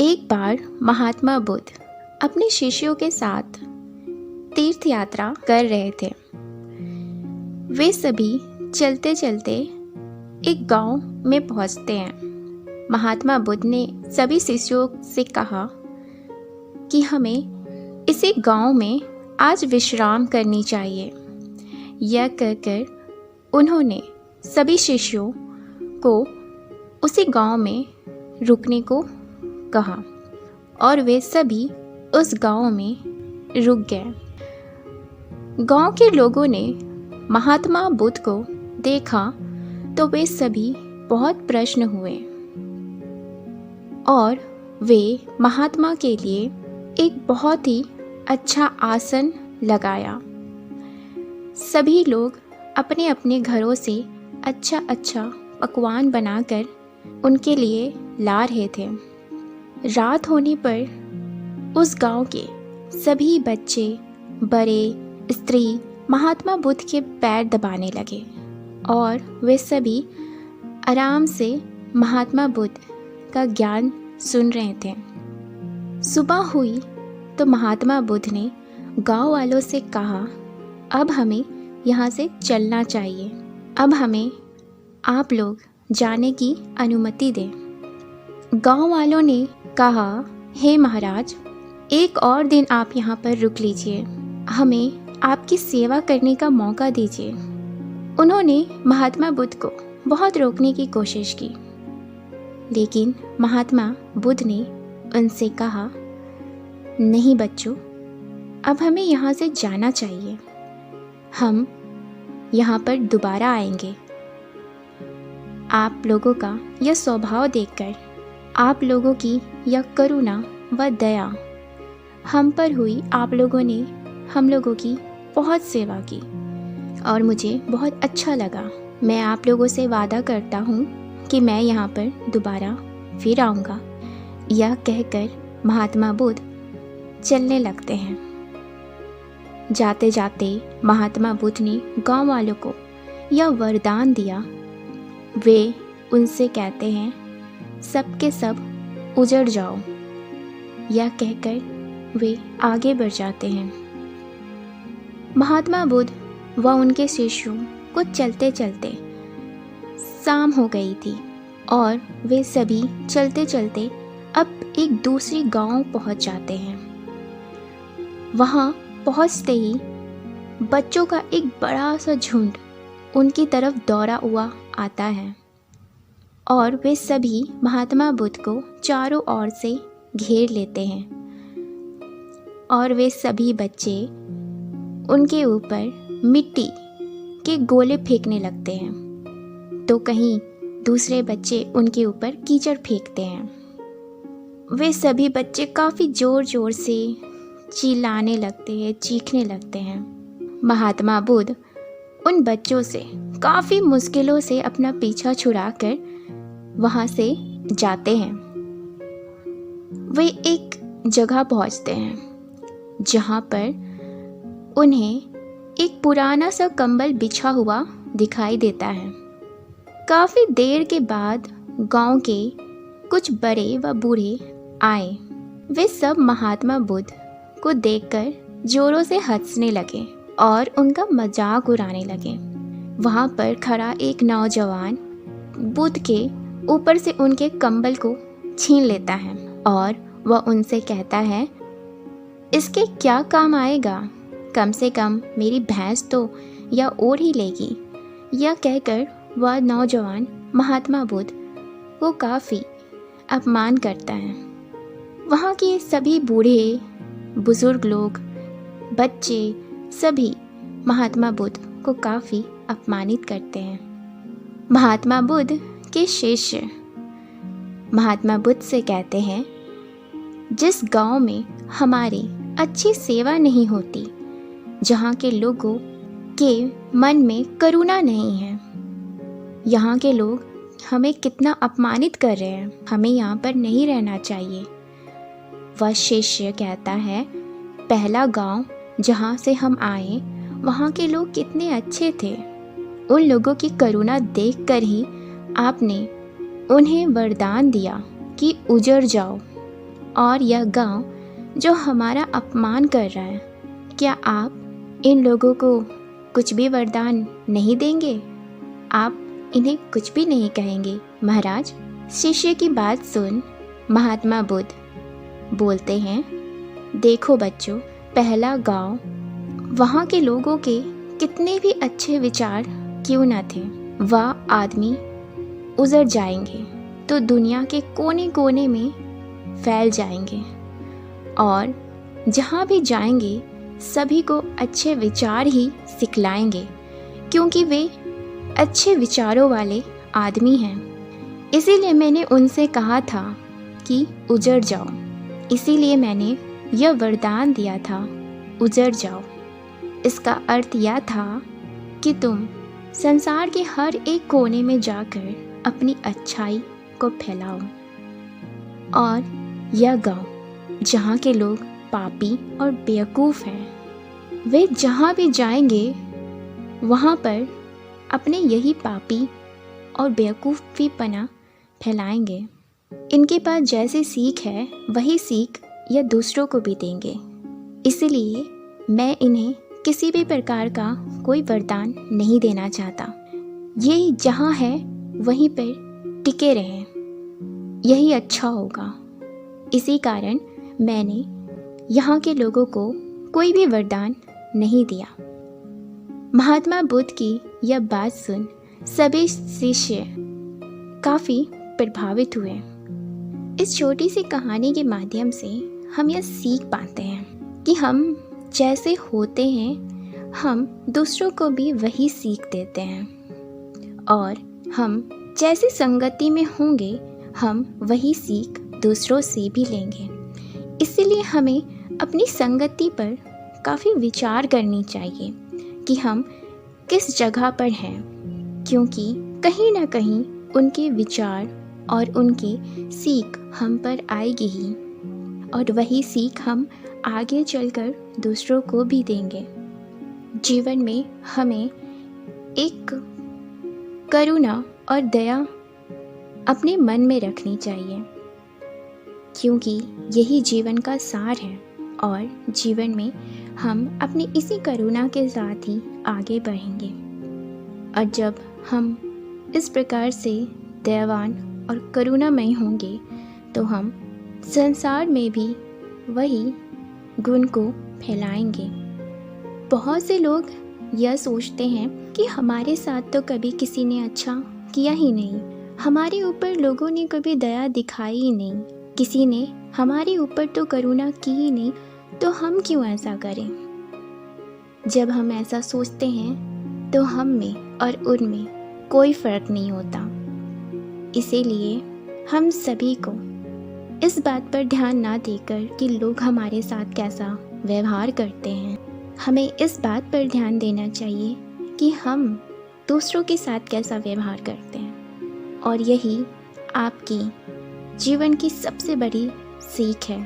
एक बार महात्मा बुद्ध अपने शिष्यों के साथ तीर्थ यात्रा कर रहे थे। वे सभी चलते चलते एक गांव में पहुंचते हैं। महात्मा बुद्ध ने सभी शिष्यों से कहा कि हमें इसी गांव में आज विश्राम करनी चाहिए। यह कहकर उन्होंने सभी शिष्यों को उसी गांव में रुकने को कहा और वे सभी उस गांव में रुक गए। गांव के लोगों ने महात्मा बुद्ध को देखा तो वे सभी बहुत प्रसन्न हुए और वे महात्मा के लिए एक बहुत ही अच्छा आसन लगाया। सभी लोग अपने अपने घरों से अच्छा अच्छा पकवान बनाकर उनके लिए ला रहे थे। रात होने पर उस गांव के सभी बच्चे, बड़े, स्त्री महात्मा बुद्ध के पैर दबाने लगे और वे सभी आराम से महात्मा बुद्ध का ज्ञान सुन रहे थे। सुबह हुई तो महात्मा बुद्ध ने गांव वालों से कहा, अब हमें यहाँ से चलना चाहिए। अब हमें आप लोग जाने की अनुमति दें। गांव वालों ने कहा, हे महाराज, एक और दिन आप यहाँ पर रुक लीजिए, हमें आपकी सेवा करने का मौका दीजिए। उन्होंने महात्मा बुद्ध को बहुत रोकने की कोशिश की, लेकिन महात्मा बुद्ध ने उनसे कहा, नहीं बच्चों, अब हमें यहाँ से जाना चाहिए। हम यहाँ पर दोबारा आएंगे। आप लोगों का यह स्वभाव देखकर, आप लोगों की यह करुणा व दया हम पर हुई, आप लोगों ने हम लोगों की बहुत सेवा की और मुझे बहुत अच्छा लगा। मैं आप लोगों से वादा करता हूँ कि मैं यहाँ पर दोबारा फिर आऊँगा। यह कहकर महात्मा बुद्ध चलने लगते हैं। जाते जाते महात्मा बुद्ध ने गांव वालों को यह वरदान दिया। वे उनसे कहते हैं, सबके सब उजड़ जाओ। यह कहकर वे आगे बढ़ जाते हैं। महात्मा बुद्ध व उनके शिष्यों को चलते चलते शाम हो गई थी और वे सभी चलते चलते अब एक दूसरी गांव पहुंच जाते हैं। वहां पहुंचते ही बच्चों का एक बड़ा सा झुंड उनकी तरफ दौड़ा हुआ आता है और वे सभी महात्मा बुद्ध को चारों ओर से घेर लेते हैं और वे सभी बच्चे उनके ऊपर मिट्टी के गोले फेंकने लगते हैं, तो कहीं दूसरे बच्चे उनके ऊपर कीचड़ फेंकते हैं। वे सभी बच्चे काफ़ी ज़ोर ज़ोर से चिल्लाने लगते हैं, चीखने लगते हैं। महात्मा बुद्ध उन बच्चों से काफ़ी मुश्किलों से अपना पीछा छुड़ाकर वहाँ से जाते हैं। वे एक जगह पहुँचते हैं जहाँ पर उन्हें एक पुराना सा कंबल बिछा हुआ दिखाई देता है। काफ़ी देर के बाद गांव के कुछ बड़े व बूढ़े आए। वे सब महात्मा बुद्ध को देखकर जोरों से हंसने लगे और उनका मजाक उड़ाने लगे। वहाँ पर खड़ा एक नौजवान बुद्ध के ऊपर से उनके कंबल को छीन लेता है और वह उनसे कहता है, इसके क्या काम आएगा, कम से कम मेरी भैंस तो यह ओढ़ ही लेगी। यह कहकर वह नौजवान महात्मा बुद्ध को काफ़ी अपमान करता है। वहाँ के सभी बूढ़े, बुजुर्ग लोग, बच्चे सभी महात्मा बुद्ध को काफ़ी अपमानित करते हैं। महात्मा बुद्ध के शिष्य महात्मा बुद्ध से कहते हैं, जिस गांव में हमारी अच्छी सेवा नहीं होती, जहाँ के लोगों के मन में करुणा नहीं है, यहाँ के लोग हमें कितना अपमानित कर रहे हैं, हमें यहाँ पर नहीं रहना चाहिए। वह शिष्य कहता है, पहला गांव जहाँ से हम आए वहाँ के लोग कितने अच्छे थे, उन लोगों की करुणा देखकर ही आपने उन्हें वरदान दिया कि उजड़ जाओ। और यह गांव जो हमारा अपमान कर रहा है, क्या आप इन लोगों को कुछ भी वरदान नहीं देंगे? आप इन्हें कुछ भी नहीं कहेंगे? महाराज, शिष्य की बात सुन महात्मा बुद्ध बोलते हैं, देखो बच्चों, पहला गांव, वहाँ के लोगों के कितने भी अच्छे विचार क्यों न थे, वह आदमी उजड़ जाएंगे तो दुनिया के कोने कोने में फैल जाएंगे और जहाँ भी जाएंगे सभी को अच्छे विचार ही सिखलाएंगे, क्योंकि वे अच्छे विचारों वाले आदमी हैं। इसीलिए मैंने उनसे कहा था कि उजड़ जाओ, इसीलिए मैंने यह वरदान दिया था, उजड़ जाओ। इसका अर्थ यह था कि तुम संसार के हर एक कोने में जाकर अपनी अच्छाई को फैलाओ। और यह गांव जहाँ के लोग पापी और बेवकूफ़ हैं, वे जहाँ भी जाएंगे वहाँ पर अपने यही पापी और बेवकूफ़ीपना फैलाएंगे। इनके पास जैसी सीख है वही सीख यह दूसरों को भी देंगे। इसलिए मैं इन्हें किसी भी प्रकार का कोई वरदान नहीं देना चाहता। ये जहाँ है वहीं पर टिके रहें, यही अच्छा होगा। इसी कारण मैंने यहाँ के लोगों को कोई भी वरदान नहीं दिया। महात्मा बुद्ध की यह बात सुन सभी शिष्य काफ़ी प्रभावित हुए। इस छोटी सी कहानी के माध्यम से हम यह सीख पाते हैं कि हम जैसे होते हैं हम दूसरों को भी वही सीख देते हैं, और हम जैसी संगति में होंगे हम वही सीख दूसरों से भी लेंगे। इसलिए हमें अपनी संगति पर काफ़ी विचार करनी चाहिए कि हम किस जगह पर हैं, क्योंकि कहीं ना कहीं उनके विचार और उनकी सीख हम पर आएगी ही, और वही सीख हम आगे चलकर दूसरों को भी देंगे। जीवन में हमें एक करुणा और दया अपने मन में रखनी चाहिए, क्योंकि यही जीवन का सार है, और जीवन में हम अपनी इसी करुणा के साथ ही आगे बढ़ेंगे। और जब हम इस प्रकार से दयावान और करुणामय होंगे तो हम संसार में भी वही गुण को फैलाएंगे। बहुत से लोग यह सोचते हैं कि हमारे साथ तो कभी किसी ने अच्छा किया ही नहीं, हमारे ऊपर लोगों ने कभी दया दिखाई ही नहीं, किसी ने हमारे ऊपर तो करुणा की ही नहीं, तो हम क्यों ऐसा करें। जब हम ऐसा सोचते हैं तो हम में और उनमें कोई फ़र्क नहीं होता। इसीलिए हम सभी को इस बात पर ध्यान ना देकर कि लोग हमारे साथ कैसा व्यवहार करते हैं, हमें इस बात पर ध्यान देना चाहिए कि हम दूसरों के साथ कैसा व्यवहार करते हैं। और यही आपकी जीवन की सबसे बड़ी सीख है।